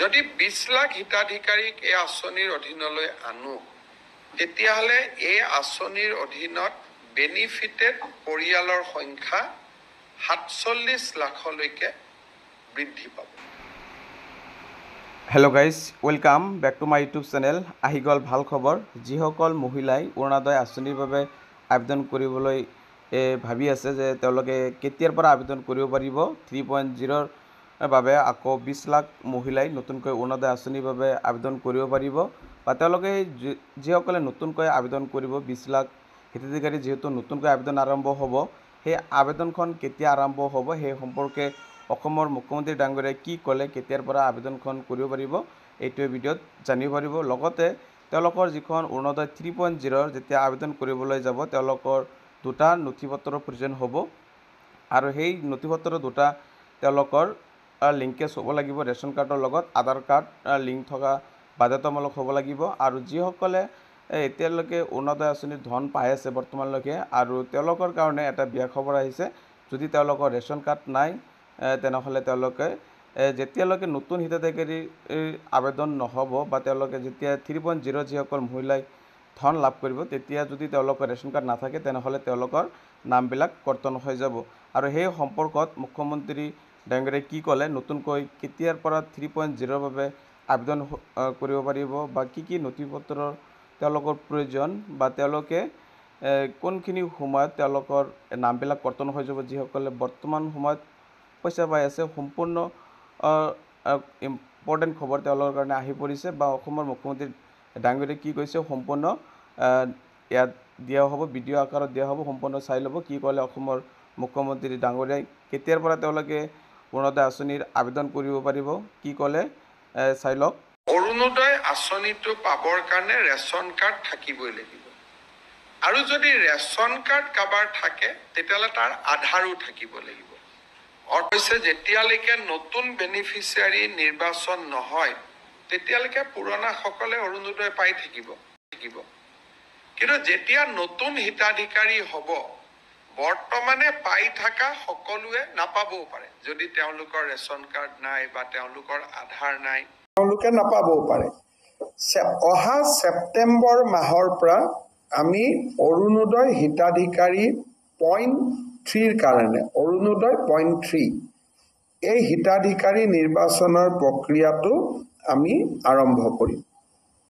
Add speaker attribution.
Speaker 1: যদি 20 লাখ হিতাধিকাৰীক এই আঁচনিৰ অধীনলৈ আনো তেতিয়াহ'লে এই আঁচনিৰ অধীনত বেনিফিটেড পৰিয়ালৰ সংখ্যা 47 লাখলৈকে বৃদ্ধি পাব।
Speaker 2: Hello' guys, welcome back to my YouTube channel. আহি গ'ল ভাল খবৰ। যিসকল মহিলাই অৰুণোদয় আঁচনিৰ বাবে আবেদন কৰিবলৈ ভাবি আছে যে তেওঁলোকে কেতিয়াৰ পৰা আবেদন কৰিব পাৰিব 3.0ৰ বাবে আকৌ 20 লাখ মহিলাই নতুনকৈ অৰুণোদয় আঁচনিৰ বাবে আবেদন কৰিব পাৰিব বা তেওঁলোকে যিসকলে নতুনকৈ আবেদন কৰিব 20 লাখ হিতাধিকাৰী যিহেতু নতুনকৈ আবেদন আৰম্ভ হ'ব, সেই আবেদনখন কেতিয়া আৰম্ভ হ'ব সেই সম্পৰ্কে অসমৰ মুখ্যমন্ত্ৰী ডাঙৰীয়াই কি ক'লে, কেতিয়াৰ পৰা আবেদনখন কৰিব পাৰিব এইটোৱে ভিডিঅ'ত জানিব পাৰিব। লগতে তেওঁলোকৰ যিখন অৰুণোদয় 3.0ৰ যেতিয়া আবেদন কৰিবলৈ যাব তেওঁলোকৰ দুটা নথিপত্ৰৰ প্ৰয়োজন হ'ব আৰু সেই নথিপত্ৰ দুটা তেওঁলোকৰ লিংকেজ হ'ব লাগিব ৰেচন কাৰ্ডৰ লগত। আধাৰ কাৰ্ড লিংক থকা বাধ্যতামূলক হ'ব লাগিব। আৰু যিসকলে এতিয়ালৈকে অৰুণোদয় আঁচনিৰ ধন পাই আছে বৰ্তমানলৈকে আৰু তেওঁলোকৰ কাৰণে এটা বেয়া খবৰ আহিছে। যদি তেওঁলোকৰ ৰেচন কাৰ্ড নাই তেনেহ'লে তেওঁলোকে যেতিয়ালৈকে নতুন হিতাধিকাৰীৰ আবেদন নহ'ব বা তেওঁলোকে যেতিয়া 3.0 যিসকল মহিলাই ধন লাভ কৰিব তেতিয়া যদি তেওঁলোকৰ ৰেচন কাৰ্ড নাথাকে তেনেহ'লে তেওঁলোকৰ নামবিলাক কৰ্তন হৈ যাব। আৰু সেই সম্পৰ্কত মুখ্যমন্ত্ৰী ডাঙৰীয়াই কি ক'লে, নতুনকৈ কেতিয়াৰ পৰা 3.0ৰ বাবে আবেদন কৰিব পাৰিব বা কি নথিপত্ৰৰ তেওঁলোকৰ প্ৰয়োজন বা তেওঁলোকে কোনখিনি সময়ত তেওঁলোকৰ নামবিলাক কৰ্তন হৈ যাব। যিসকলে বৰ্তমান সময়ত পইচা পাই আছে, সম্পূৰ্ণ ইম্পৰ্টেণ্ট খবৰ তেওঁলোকৰ কাৰণে আহি পৰিছে বা অসমৰ মুখ্যমন্ত্ৰী ডাঙৰীয়াই কি কৈছে সম্পূৰ্ণ ইয়াত দিয়া হ'ব, ভিডিঅ' আকাৰত দিয়া হ'ব, সম্পূৰ্ণ চাই ল'ব কি ক'লে অসমৰ মুখ্যমন্ত্ৰী ডাঙৰীয়াই, কেতিয়াৰ পৰা তেওঁলোকে অৰুণোদয় আঁচনিৰ আবেদন কৰিব পাৰিব, কি ক'লে চাই লওক।
Speaker 1: অৰুণোদয় আঁচনিটো পাবৰ কাৰণে ৰেচন কাৰ্ড থাকিবই লাগিব আৰু যদি ৰেচন কাৰ্ড কাৰোবাৰ থাকে তেতিয়াহ'লে তাৰ আধাৰো থাকিব লাগিব। অৱশ্যে যেতিয়ালৈকে নতুন বেনিফিচিয়াৰী নিৰ্বাচন নহয় তেতিয়ালৈকে পুৰণাসকলে অৰুণোদয় পাই থাকিব। কিন্তু যেতিয়া নতুন হিতাধিকাৰী হ'ব বৰ্তমানে পাই থকা সকলোৱে নাপাবও পাৰে। যদি তেওঁলোকৰ ৰেচন কাৰ্ড নাই বা তেওঁলোকৰ আধাৰ নাই তেওঁলোকে নাপাবও পাৰে। অহা ছেপ্টেম্বৰ মাহৰ পৰা আমি অৰুণোদয় হিতাধিকাৰী 0.3ৰ কাৰণে অৰুণোদয় 0.3 এই হিতাধিকাৰী নিৰ্বাচনৰ প্ৰক্ৰিয়াটো আমি আৰম্ভ কৰিম।